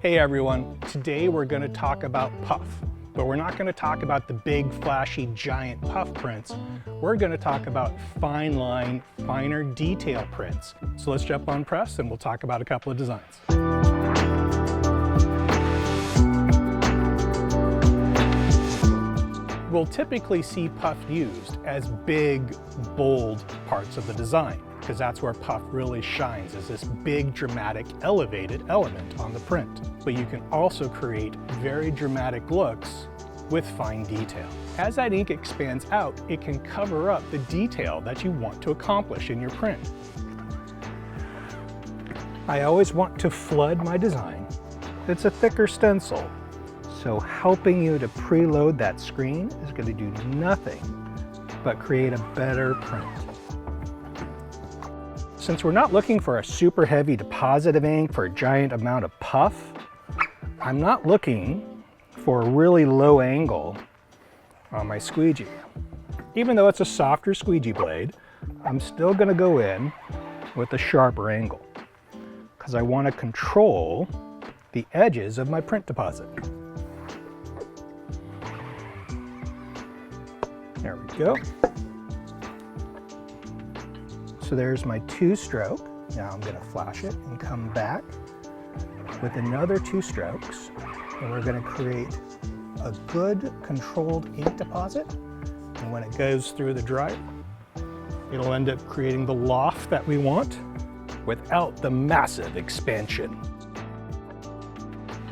Hey everyone, today we're going to talk about puff, but we're not going to talk about the big flashy giant puff prints. We're going to talk about fine line, finer detail prints. So let's jump on press and we'll talk about a couple of designs. We'll typically see puff used as big, bold parts of the design, because that's where puff really shines, as this big, dramatic, elevated element on the print. But you can also create very dramatic looks with fine detail. As that ink expands out, it can cover up the detail that you want to accomplish in your print. I always want to flood my design. It's a thicker stencil, so helping you to preload that screen is going to do nothing but create a better print. Since we're not looking for a super heavy deposit of ink for a giant amount of puff, I'm not looking for a really low angle on my squeegee. Even though it's a softer squeegee blade, I'm still going to go in with a sharper angle because I want to control the edges of my print deposit. There we go. So there's my 2-stroke. Now I'm going to flash it and come back with another 2 strokes. And we're going to create a good controlled ink deposit. And when it goes through the dryer, it'll end up creating the loft that we want without the massive expansion.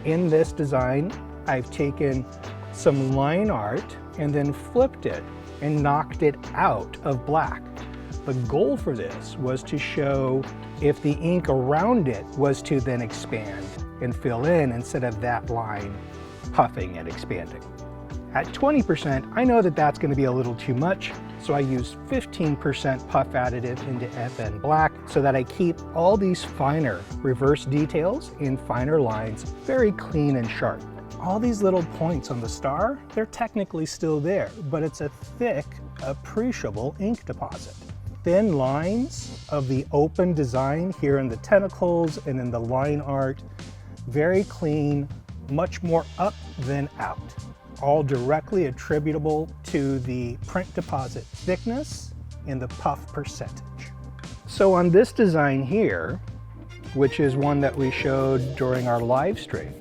In this design, I've taken some line art and then flipped it and knocked it out of black. The goal for this was to show if the ink around it was to then expand and fill in instead of that line puffing and expanding. At 20%, I know that that's going to be a little too much, so I used 15% puff additive into FN Black so that I keep all these finer reverse details in finer lines very clean and sharp. All these little points on the star, they're technically still there, but it's a thick, appreciable ink deposit. Thin lines of the open design here in the tentacles and in the line art, very clean, much more up than out. All directly attributable to the print deposit thickness and the puff percentage. So on this design here, which is one that we showed during our live stream,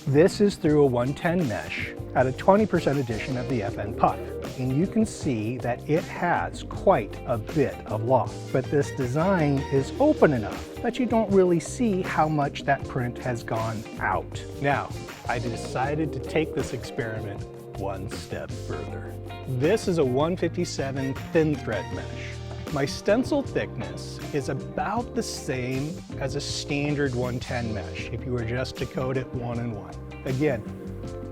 this is through a 110 mesh at a 20% edition of the FN Puff. And you can see that it has quite a bit of loft. But this design is open enough that you don't really see how much that print has gone out. Now, I decided to take this experiment one step further. This is a 157 thin thread mesh. My stencil thickness is about the same as a standard 110 mesh if you were just to coat it 1-in-1. Again,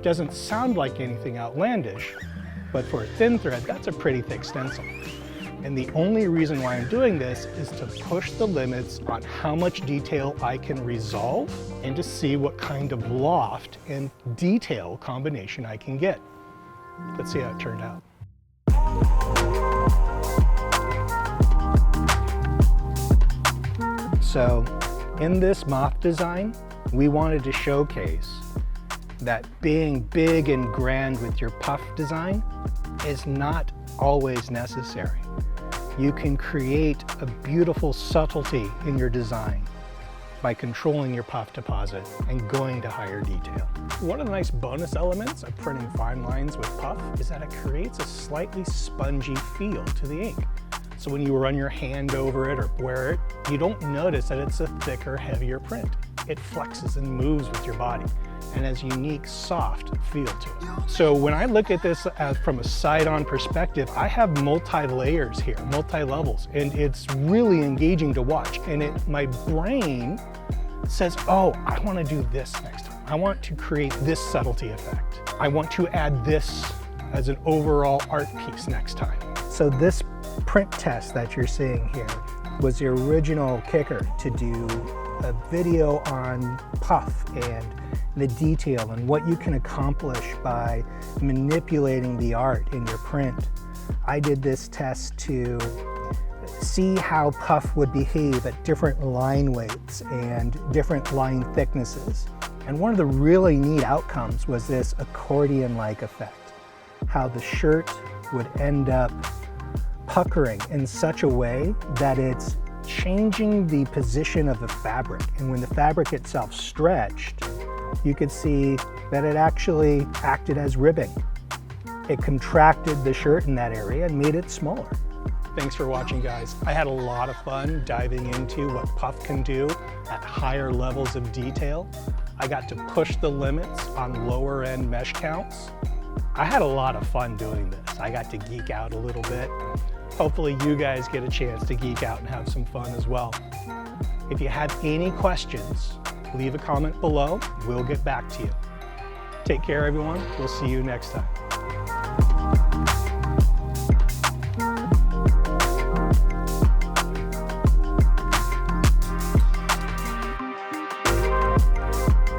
doesn't sound like anything outlandish, but for a thin thread, that's a pretty thick stencil. And the only reason why I'm doing this is to push the limits on how much detail I can resolve and to see what kind of loft and detail combination I can get. Let's see how it turned out. So in this moth design, we wanted to showcase that being big and grand with your puff design is not always necessary. You can create a beautiful subtlety in your design by controlling your puff deposit and going to higher detail. One of the nice bonus elements of printing fine lines with puff is that it creates a slightly spongy feel to the ink. So when you run your hand over it or wear it, you don't notice that it's a thicker, heavier print. It flexes and moves with your body and has a unique, soft feel to it. So when I look at this from a side-on perspective, I have multi-layers here, multi-levels, and it's really engaging to watch. And my brain says, oh, I want to do this next time. I want to create this subtlety effect. I want to add this as an overall art piece next time. So this print test that you're seeing here was the original kicker to do a video on puff and the detail and what you can accomplish by manipulating the art in your print. I did this test to see how puff would behave at different line weights and different line thicknesses. And one of the really neat outcomes was this accordion-like effect, how the shirt would end up puckering in such a way that it's changing the position of the fabric. And when the fabric itself stretched, you could see that it actually acted as ribbing. It contracted the shirt in that area and made it smaller. Thanks for watching, guys. I had a lot of fun diving into what puff can do at higher levels of detail. I got to push the limits on lower end mesh counts. I had a lot of fun doing this. I got to geek out a little bit. Hopefully you guys get a chance to geek out and have some fun as well. If you have any questions, leave a comment below. We'll get back to you. Take care, everyone. We'll see you next time.